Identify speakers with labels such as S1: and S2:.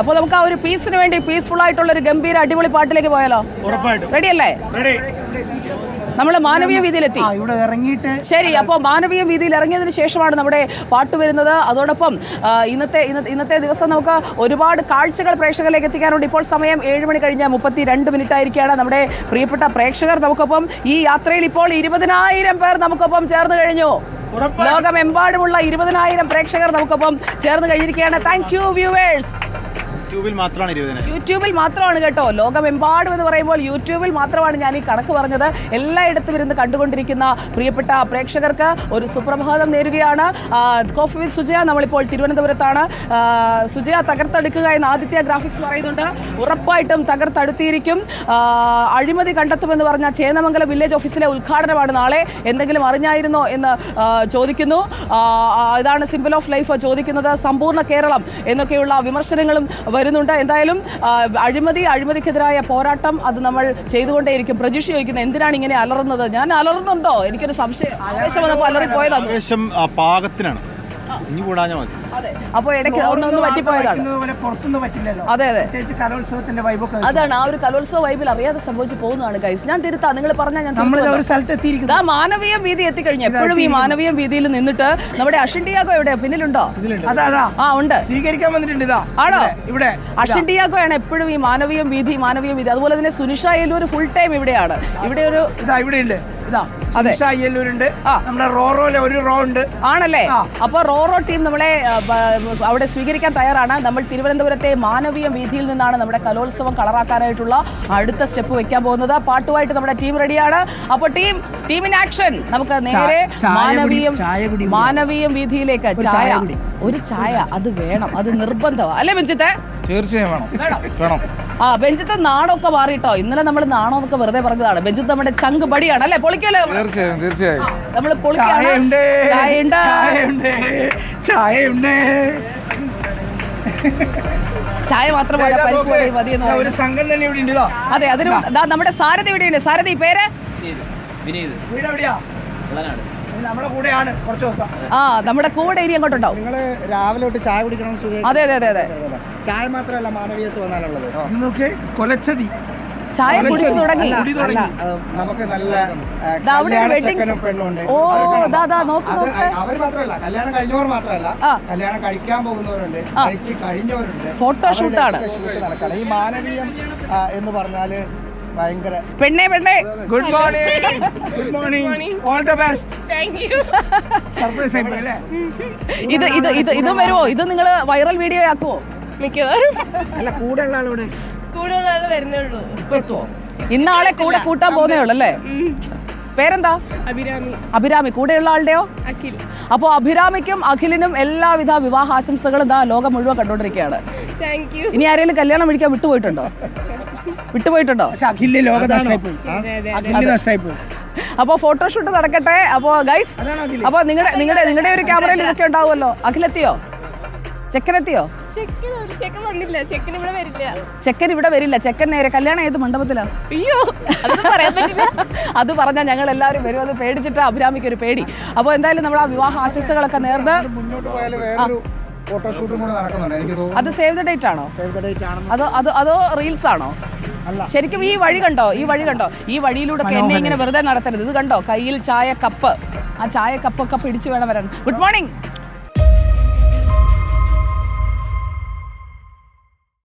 S1: അപ്പോൾ നമുക്ക് ആ ഒരു പീസിന് വേണ്ടി പീസ്ഫുൾ ആയിട്ടുള്ള ഒരു ഗംഭീര അടിപൊളി പാട്ടിലേക്ക് പോയാലോ? റെഡി അല്ലേ? നമ്മൾ മാനവീയ വീതിയിലെത്തി.
S2: ഇവിടെ ഇറങ്ങിയിട്ട്
S1: ശരി, അപ്പോൾ മാനവീയ വീതിയിൽ ഇറങ്ങിയതിന് ശേഷമാണ് നമ്മുടെ പാട്ട് വരുന്നത്. അതോടൊപ്പം ഇന്നത്തെ ദിവസം നമുക്ക് ഒരുപാട് കാഴ്ചകൾ പ്രേക്ഷകരിലേക്ക് എത്തിക്കാനുണ്ട്. ഇപ്പോൾ സമയം 7 മണി കഴിഞ്ഞ് 32 മിനിറ്റ് ആയിരിക്കുകയാണ്. നമ്മുടെ പ്രിയപ്പെട്ട പ്രേക്ഷകർ നമുക്കൊപ്പം ഈ യാത്രയിൽ ഇപ്പോൾ 20,000 പേർ നമുക്കൊപ്പം ചേർന്ന് കഴിഞ്ഞു. ലോകമെമ്പാടുമുള്ള 20,000 പ്രേക്ഷകർ നമുക്കൊപ്പം ചേർന്ന് കഴിഞ്ഞിരിക്കുകയാണ്. Thank you viewers. യൂട്യൂബിൽ മാത്രമാണ് കേട്ടോ, ലോകമെമ്പാടും എന്ന് പറയുമ്പോൾ യൂട്യൂബിൽ മാത്രമാണ് ഞാൻ ഈ കണക്ക് പറഞ്ഞത്. എല്ലായിടത്തും ഇരുന്ന് കണ്ടുകൊണ്ടിരിക്കുന്ന പ്രിയപ്പെട്ട പ്രേക്ഷകർക്ക് ഒരു സുപ്രഭാതം നേരുകയാണ്. കോഫി വിത്ത് സുജയ നമ്മളിപ്പോൾ തിരുവനന്തപുരത്താണ്. സുജയ തകർത്തെടുക്കുക എന്ന് ആദിത്യ ഗ്രാഫിക്സ് പറയുന്നുണ്ട്. ഉറപ്പായിട്ടും തകർത്തെടുത്തിരിക്കും. അഴിമതി കണ്ടെത്തുമെന്ന് പറഞ്ഞ ചേന്നമംഗലം വില്ലേജ് ഓഫീസിലെ ഉദ്ഘാടനമാണ് നാളെ. എന്തെങ്കിലും അറിഞ്ഞായിരുന്നോ എന്ന് ചോദിക്കുന്നു. ഇതാണ് സിമ്പിൾ ഓഫ് ലൈഫ് ചോദിക്കുന്നത്. സമ്പൂർണ്ണ കേരളം എന്നൊക്കെയുള്ള വിമർശനങ്ങളും വരുന്നുണ്ട്. എന്തായാലും അഴിമതിക്കെതിരായ പോരാട്ടം അത് നമ്മൾ ചെയ്തുകൊണ്ടേയിരിക്കും. പ്രജീഷ് ചോദിക്കുന്നത് എന്തിനാണ് ഇങ്ങനെ അലറുന്നത്? ഞാൻ അലറുന്നുണ്ടോ? എനിക്കൊരു സംശയം. ആവേശം വന്നപ്പോൾ അലറിപ്പോയതാണ്.
S3: പാകത്തിനാണ്. ഇനി കൂടാഞ്ഞാൽ മതി.
S1: അതെ, അപ്പോൾ ഇടയ്ക്ക് ഒന്ന് പറ്റിപ്പോയതാണ്. അതെ അതെ, അതാണ് ആ ഒരു കലോത്സവ വൈബിൽ അറിയാതെ സംഭവിച്ചു പോകുന്നതാണ് ഗൈസ്. ഞാൻ തിരുത്താ, നിങ്ങൾ പറഞ്ഞാൽ ഞാൻ മാനവീയ വീതി എത്തിക്കഴിഞ്ഞു. എപ്പോഴും ഈ മാനവീയ വീതിയിൽ നിന്നിട്ട് നമ്മുടെ അഷിൻ ഡിയാഗോ എവിടെ പിന്നിലുണ്ടോ? ആ ഉണ്ട്, സ്വീകരിക്കാൻ വന്നിട്ടുണ്ട്. ആണോ? ഇവിടെ അഷിൻ ഡിയാഗോ ആണ് എപ്പോഴും ഈ മാനവീയ വീതി. അതുപോലെ തന്നെ സുനിഷ യെല്ലൂർ ഫുൾ ടൈം ഇവിടെയാണ്. ഇവിടെ ഒരു നമ്മുടെ റോറോയിലെ ഒരു റോ ഉണ്ട് ആണല്ലേ. അപ്പൊ റോറോ ടീം നമ്മളെ അവിടെ സ്വീകരിക്കാൻ തയ്യാറാണ്. നമ്മൾ തിരുവനന്തപുരത്തെ മാനവീയ വീതിയിൽ നിന്നാണ് നമ്മുടെ കലോത്സവം കളറാക്കാനായിട്ടുള്ള അടുത്ത സ്റ്റെപ്പ് വെക്കാൻ പോകുന്നത്. പാട്ടുമായിട്ട് നമ്മുടെ ടീം റെഡിയാണ്. അപ്പൊ ടീം ഇൻ ആക്ഷൻ. നമുക്ക് നേരെ മാനവീയ വീതിയിലേക്ക്. ഒരു ചായ അത് വേണം, അത് നിർബന്ധമാണ് അല്ലേ ബെഞ്ചിത്തെ?
S2: തീർച്ചയായും വേണം.
S1: ബെഞ്ചിത്തെ നാണമൊക്കെ മാറിയിട്ടോ. ഇന്നലെ നമ്മൾ നാണോ എന്നൊക്കെ വെറുതെ പറഞ്ഞതാണ്. ബെഞ്ചിത്ത് നമ്മുടെ ചങ്ക് പടിയാണ് അല്ലെ? പൊളിക്കല്ലേ?
S2: തീർച്ചയായും
S1: നമ്മൾ പൊളിക്കാണ്. ചായ മാത്രം
S2: ഒരു സംഘം തന്നെ ഇവിടെ ഉണ്ട്.
S1: അതെ, അതിന് നമ്മുടെ സാരഥി ഇവിടെയുണ്ട്. സാരഥി പേര്
S2: നമ്മുടെ കൂടെയാണ് കുറച്ച് ദിവസം.
S1: നമ്മുടെ കൂടെ ഇനി അങ്ങോട്ടുണ്ടോ?
S2: നിങ്ങള് രാവിലെ തൊട്ട് ചായ കുടിക്കണം.
S1: അതെ അതെ അതെ അതെ.
S2: ചായ മാത്രമല്ല മാനവീയത്ത് വന്നാലുള്ളത്. ഇന്നൊക്കെ കൊലച്ചതി
S1: ചായ കുടിച്ചു തുടങ്ങി.
S2: നമുക്ക് നല്ല പെണ്ണുണ്ട്.
S1: അവർ
S2: മാത്രമല്ല, കല്യാണം കഴിഞ്ഞവർ മാത്രമല്ല, കല്യാണം കഴിക്കാൻ പോകുന്നവരുണ്ട്, കഴിച്ച് കഴിഞ്ഞവരുണ്ട്.
S1: ഫോട്ടോഷൂട്ടാണ്
S2: ഈ മാനവീയം എന്ന് പറഞ്ഞാല് ഭയങ്കര.
S1: പെണ്ണേ
S2: good morning all the best. Surprise ആയിപ്പോഴല്ലേ
S1: ഇത് വരുമോ? ഇത് നിങ്ങൾ വൈറൽ വീഡിയോ ആക്കുമോ?
S4: മിക്കവാറും.
S2: അല്ല, കൂടെയുള്ള ആളോടെ
S4: വരുന്നുള്ളൂ.
S1: ഇന്നാളെ കൂടെ കൂട്ടാൻ പോകുന്നേ ഉള്ളൂ അല്ലേ? പേരെന്താ? അഭിരാമി. കൂടെയുള്ള ആളുടെയോ?
S4: അഖിൽ.
S1: അപ്പോൾ അഭിരാമിക്കും അഖിലിനും എല്ലാവിധ വിവാഹാശംസകളും ലോകം മുഴുവൻ കണ്ടോണ്ടിരിക്കുകയാണ്. ഇനി ആരെങ്കിലും കല്യാണം വിളിക്കാൻ വിട്ടുപോയിട്ടുണ്ടോ? അപ്പോൾ ഫോട്ടോഷൂട്ട് നടക്കട്ടെ. അപ്പോൾ ഗൈസ്, അപ്പോൾ നിങ്ങളുടെ ഒരു ക്യാമറയിൽ ഇതൊക്കെ ഉണ്ടാവുമല്ലോ. അഖിലെത്തിയോ? ചെക്കനെത്തിയോ? ചെക്കൻ ഇവിടെ വരില്ല. ചെക്കൻ നേരെ കല്യാണം ഏത് മണ്ഡപത്തിലാ?
S4: അയ്യോ,
S1: അത് പറഞ്ഞാൽ ഞങ്ങൾ എല്ലാവരും വരും. അത് പേടിച്ചിട്ട് അഭിരാമിക്ക് ഒരു പേടി. അപ്പോൾ എന്തായാലും നമ്മൾ ആ വിവാഹ ആശംസകളൊക്കെ നേർന്ന് അത് സേവ് ദ ഡേറ്റ് ആണോ? അതോ റീൽസ് ആണോ? ശരിക്കും ഈ വഴി കണ്ടോ? ഈ വഴിയിലൂടെ എന്നെ ഇങ്ങനെ വെറുതെ നടത്തരുത്. ഇത് കണ്ടോ, കയ്യിൽ ചായ കപ്പ്. ആ ചായ കപ്പൊക്കെ പിടിച്ചു വേണം വരാൻ. Good morning.